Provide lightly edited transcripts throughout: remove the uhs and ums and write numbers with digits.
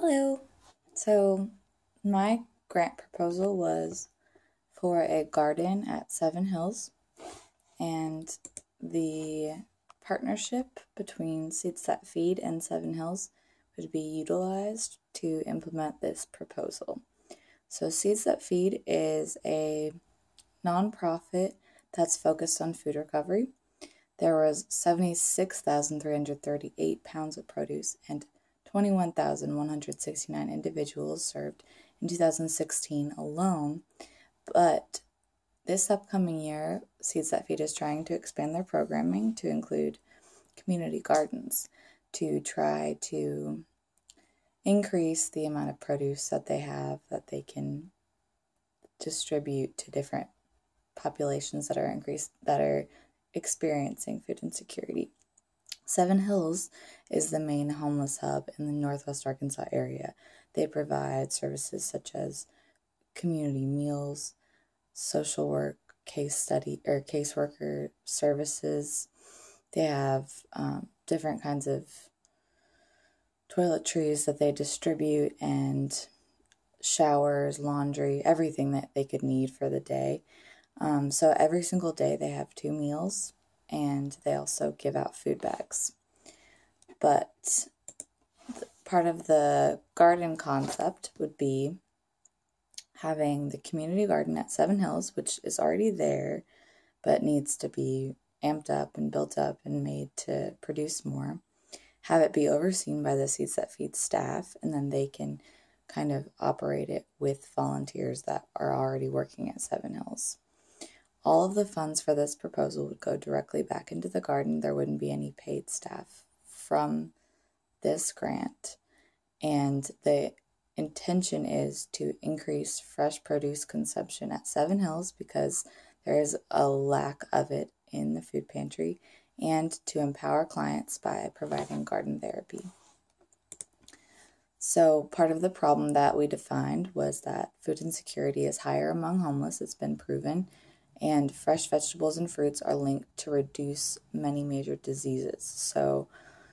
Hello. So, my grant proposal was for a garden at Seven Hills, and the partnership between Seeds That Feed and Seven Hills would be utilized to implement this proposal. So, Seeds That Feed is a nonprofit that's focused on food recovery. There was 76,338 pounds of produce and 21,169 individuals served in 2016 alone. But this upcoming year, Seeds That Feed is trying to expand their programming to include community gardens to try to increase the amount of produce that they have that they can distribute to different populations that are experiencing food insecurity. Seven Hills is the main homeless hub in the Northwest Arkansas area. They provide services such as community meals, social work, caseworker services. They have different kinds of toiletries that they distribute, and showers, laundry, everything that they could need for the day. So every single day they have 2 meals, and they also give out food bags. But part of the garden concept would be having the community garden at Seven Hills, which is already there, but needs to be amped up and built up and made to produce more. Have it be overseen by the Seeds That Feed staff, and then they can kind of operate it with volunteers that are already working at Seven Hills. All of the funds for this proposal would go directly back into the garden. There wouldn't be any paid staff from this grant. And the intention is to increase fresh produce consumption at Seven Hills because there is a lack of it in the food pantry, and to empower clients by providing garden therapy. So part of the problem that we defined was that food insecurity is higher among homeless. It's been proven. And fresh vegetables and fruits are linked to reduce many major diseases,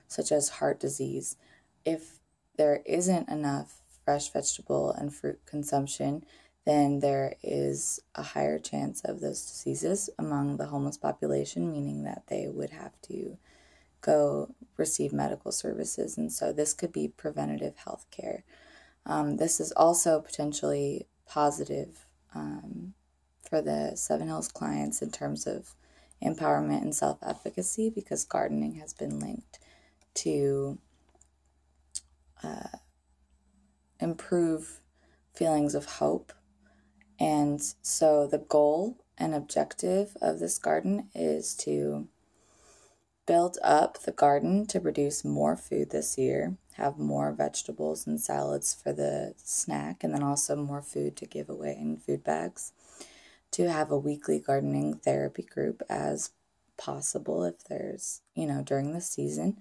such as heart disease. If there isn't enough fresh vegetable and fruit consumption, then there is a higher chance of those diseases among the homeless population, meaning that they would have to go receive medical services. And so this could be preventative health care. This is also potentially positive for the Seven Hills clients in terms of empowerment and self-efficacy, because gardening has been linked to improve feelings of hope. And so the goal and objective of this garden is to build up the garden to produce more food this year, have more vegetables and salads for the snack, and then also more food to give away in food bags, to have a weekly gardening therapy group as possible if there's, during the season.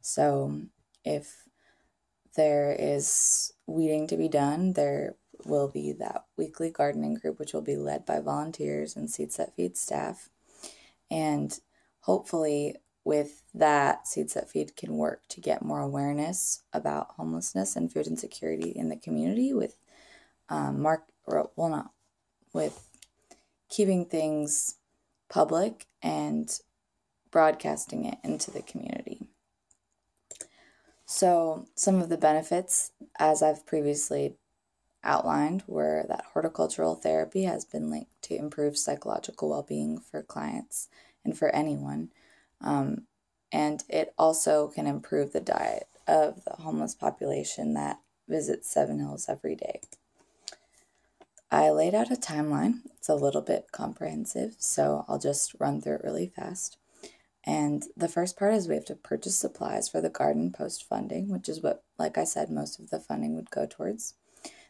So if there is weeding to be done, there will be that weekly gardening group, which will be led by volunteers and Seeds That Feed staff. And hopefully with that, Seeds That Feed can work to get more awareness about homelessness and food insecurity in the community with keeping things public and broadcasting it into the community. So some of the benefits, as I've previously outlined, were that horticultural therapy has been linked to improve psychological well-being for clients and for anyone. And it also can improve the diet of the homeless population that visits Seven Hills every day. I laid out a timeline. It's a little bit comprehensive, so I'll just run through it really fast. And the first part is we have to purchase supplies for the garden post-funding, which is what, like I said, most of the funding would go towards.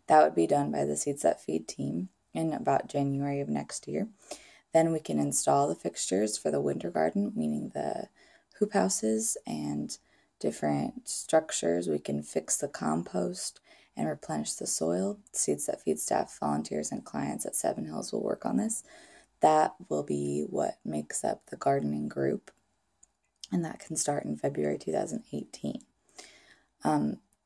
That would be done by the Seeds That Feed team in about January of next year. Then we can install the fixtures for the winter garden, meaning the hoop houses and different structures. We can fix the compost and replenish the soil. Seeds That Feed staff, volunteers, and clients at Seven Hills will work on this. That will be what makes up the gardening group, and that can start in February 2018.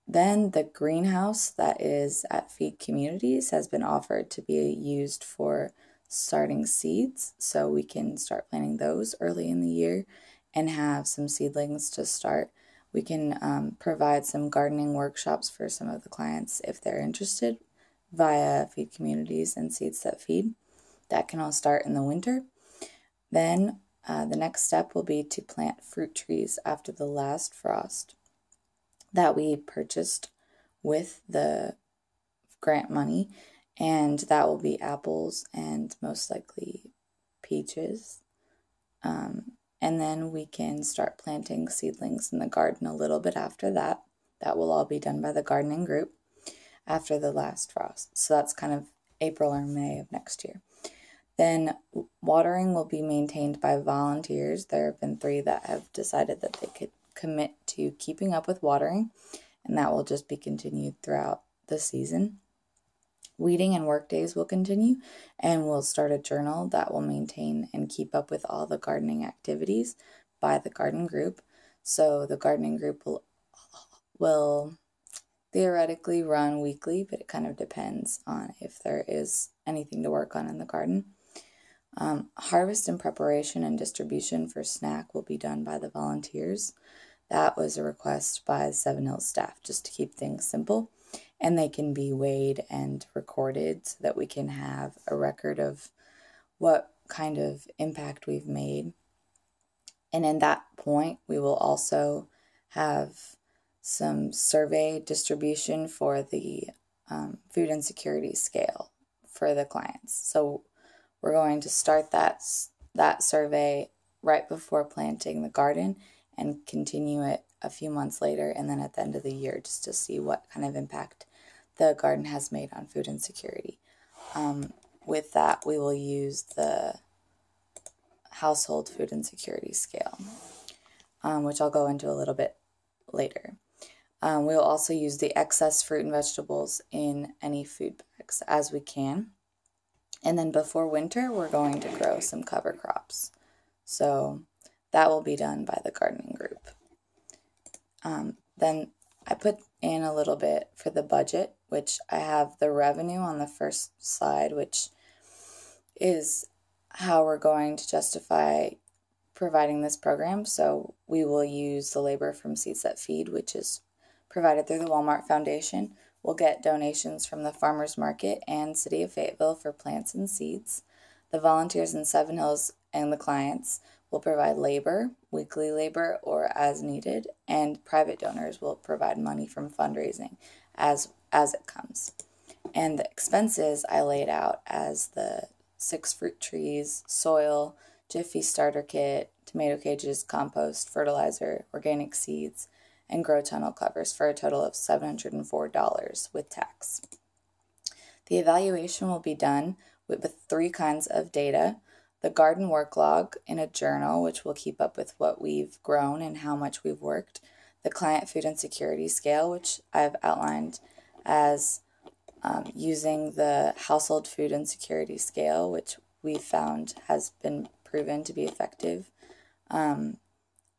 Then the greenhouse that is at Feed Communities has been offered to be used for starting seeds, so we can start planting those early in the year and have some seedlings to start. We can provide some gardening workshops for some of the clients if they're interested via Feed Communities and Seeds That Feed. That can all start in the winter. Then the next step will be to plant fruit trees after the last frost that we purchased with the grant money, and that will be apples and most likely peaches. And then we can start planting seedlings in the garden a little bit after that. That will all be done by the gardening group after the last frost. So that's kind of April or May of next year. Then watering will be maintained by volunteers. There have been 3 that have decided that they could commit to keeping up with watering, and that will just be continued throughout the season. Weeding and work days will continue, and we'll start a journal that will maintain and keep up with all the gardening activities by the garden group. So the gardening group will theoretically run weekly, but it kind of depends on if there is anything to work on in the garden. Harvest and preparation and distribution for snack will be done by the volunteers. That was a request by the Seven Hills staff, just to keep things simple, and they can be weighed and recorded so that we can have a record of what kind of impact we've made. And in that point, we will also have some survey distribution for the food insecurity scale for the clients. So we're going to start that survey right before planting the garden and continue it a few months later, and then at the end of the year, just to see what kind of impact the garden has made on food insecurity. With that, we will use the household food insecurity scale, which I'll go into a little bit later. We'll also use the excess fruit and vegetables in any food bags as we can. And then before winter, we're going to grow some cover crops. So that will be done by the gardening group. Then I put in a little bit for the budget, which I have the revenue on the first slide, which is how we're going to justify providing this program. So we will use the labor from Seeds That Feed, which is provided through the Walmart Foundation. We'll get donations from the farmers market and City of Fayetteville for plants and seeds. The volunteers in Seven Hills and the clients will provide labor, weekly labor, or as needed, and private donors will provide money from fundraising as it comes. And the expenses I laid out as the 6 fruit trees, soil, Jiffy starter kit, tomato cages, compost, fertilizer, organic seeds, and grow tunnel covers for a total of $704 with tax. The evaluation will be done with 3 kinds of data: the garden work log in a journal, which will keep up with what we've grown and how much we've worked; the client food insecurity scale, which I've outlined as using the household food insecurity scale, which we found has been proven to be effective.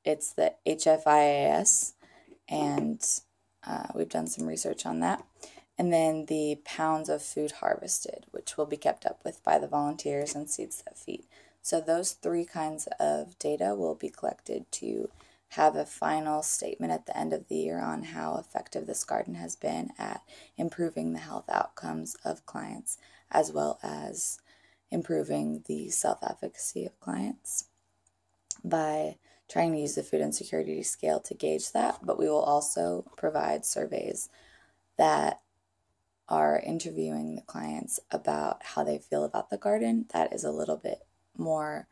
It's the HFIAS, and we've done some research on that. And then the pounds of food harvested, which will be kept up with by the volunteers and Seeds That Feed. So those 3 kinds of data will be collected to have a final statement at the end of the year on how effective this garden has been at improving the health outcomes of clients, as well as improving the self-efficacy of clients by trying to use the food insecurity scale to gauge that. But we will also provide surveys that are interviewing the clients about how they feel about the garden. That is a little bit more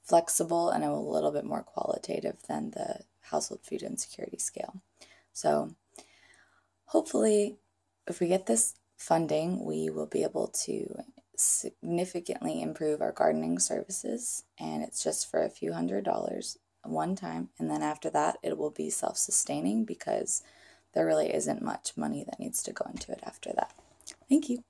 flexible and a little bit more qualitative than the household food insecurity scale. So hopefully, if we get this funding, we will be able to significantly improve our gardening services, and it's just for a few $100s one time, and then after that it will be self-sustaining because there really isn't much money that needs to go into it after that. Thank you.